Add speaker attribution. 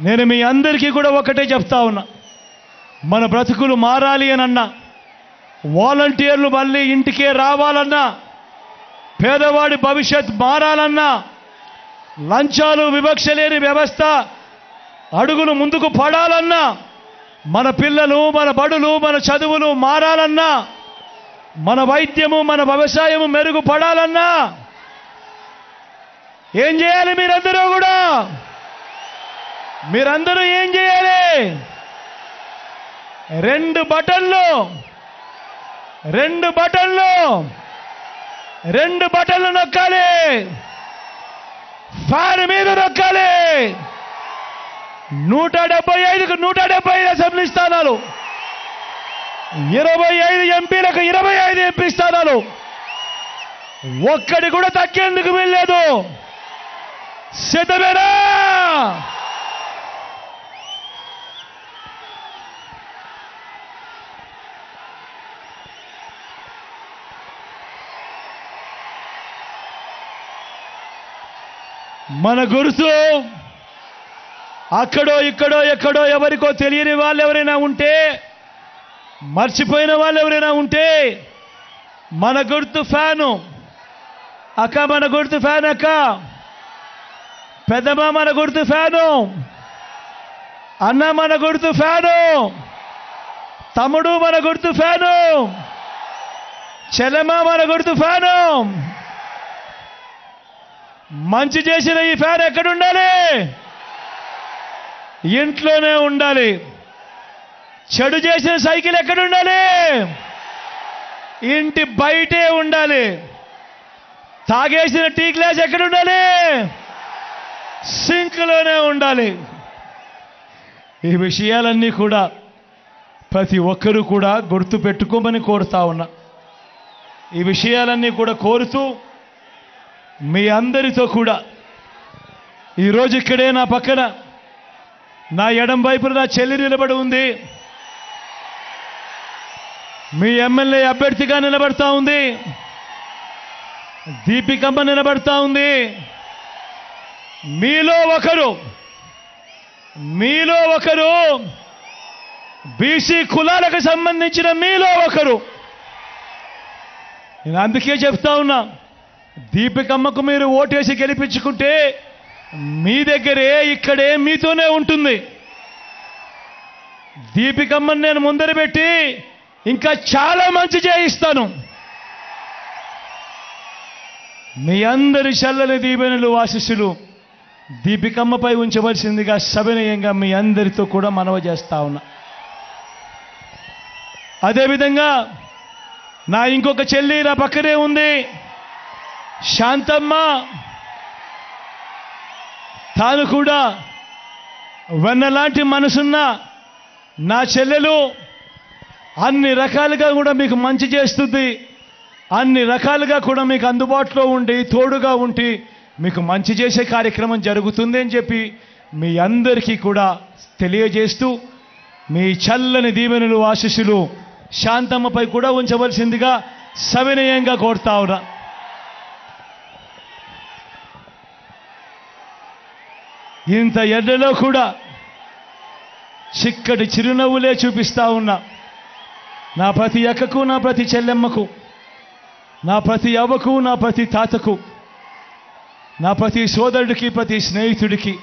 Speaker 1: నేను మీ అందరికీ కూడా ఒకటే చెప్తా ఉన్నా, మన బ్రతుకులు మారాలి అని అన్నా, వాలంటీర్లు మళ్ళీ ఇంటికే రావాలన్నా, పేదవాడి భవిష్యత్ మారాలన్నా, లంచాలు వివక్ష లేని వ్యవస్థ అడుగులు ముందుకు పడాలన్నా, మన పిల్లలు మన బడులు మన చదువులు మారాలన్నా, మన వైద్యము మన వ్యవసాయము మెరుగుపడాలన్నా ఏం చేయాలి? మీరందరూ ఏం చేయాలి? రెండు బటన్లు నొక్కాలి. ఫ్యాన్ మీద నొక్కాలి. 175కు 175 అసెంబ్లీ స్థానాలు, 25 ఎంపీలకు 25 ఎంపీ స్థానాలు, ఒక్కడి కూడా తగ్గేందుకు వీల్లేదు. సిద్ధమేనా? మన గురుసు అక్కడో ఇక్కడో ఎక్కడో ఎవరికో తెలియని వాళ్ళు ఎవరైనా ఉంటే, మర్చిపోయిన వాళ్ళు ఎవరైనా ఉంటే, మన గుర్తు ఫ్యాను అక్క, మన గుర్తు ఫ్యాన్ అక్క, పెద్దమ్మ మన గుర్తు ఫ్యాను, అన్న మన గుర్తు ఫ్యాను, తమ్ముడు మన గుర్తు ఫ్యాను, చెల్లెమ్మ మన గుర్తు ఫ్యాను. మంచి చేసిన ఈ ఫ్యాన్ ఎక్కడుండాలి? ఇంట్లోనే ఉండాలి. చెడు చేసిన సైకిల్ ఎక్కడుండాలి? ఇంటి బయటే ఉండాలి. తాగేసిన టీ గ్లాస్ ఎక్కడుండాలి? సింక్లోనే ఉండాలి. ఈ విషయాలన్నీ కూడా ప్రతి ఒక్కరూ కూడా గుర్తు పెట్టుకోమని కోరుతా ఉన్నా. ఈ విషయాలన్నీ కూడా కోరుతూ మీ అందరితో కూడా ఈరోజు ఇక్కడే నా పక్కన నా ఎడం వైపున నా చెల్లి నిలబడి ఉంది. మీ ఎమ్మెల్యే అభ్యర్థిగా నిలబడతా ఉంది. దీపికమ్మ నిలబడతా ఉంది. మీలో ఒకరు బీసీ కులాలకు సంబంధించిన మీలో ఒకరు. నేను అందుకే చెప్తా ఉన్నా, దీపికమ్మకు మీరు ఓటేసి గెలిపించుకుంటే మీ దగ్గరే ఇక్కడే మీతోనే ఉంటుంది. దీపికమ్మని నేను ముందర పెట్టి ఇంకా చాలా మంచి చేయిస్తాను. మీ అందరి చల్లని దీవెనలు ఆశీస్సులు దీపికమ్మపై ఉంచవలసిందిగా సవినయంగా మీ అందరితో కూడా మనవి చేస్తా ఉన్నా. అదేవిధంగా నా ఇంకొక చెల్లి నా పక్కనే ఉంది, శాంతమ్మ. తాను కూడా వెన్నలాంటి మనసున్న నా చెల్లెలు అన్ని రకాలుగా కూడా మీకు మంచి చేస్తుంది. అన్ని రకాలుగా కూడా మీకు అందుబాటులో ఉండి తోడుగా ఉండి మీకు మంచి చేసే కార్యక్రమం జరుగుతుంది అని చెప్పి మీ అందరికీ కూడా తెలియజేస్తూ మీ చల్లని దీవెనలు ఆశీస్సులు శాంతమ్మపై కూడా ఉంచవలసిందిగా సవినయంగా కోరుతా ఉన్నా. ఇంత ఎండలో కూడా చిక్కటి చిరునవ్వులే చూపిస్తా ఉన్నా నా ప్రతి అక్కకు, నా ప్రతి చెల్లెమ్మకు, నా ప్రతి అవ్వకు, నా ప్రతి తాతకు, నా ప్రతి సోదరుడికి, ప్రతి స్నేహితుడికి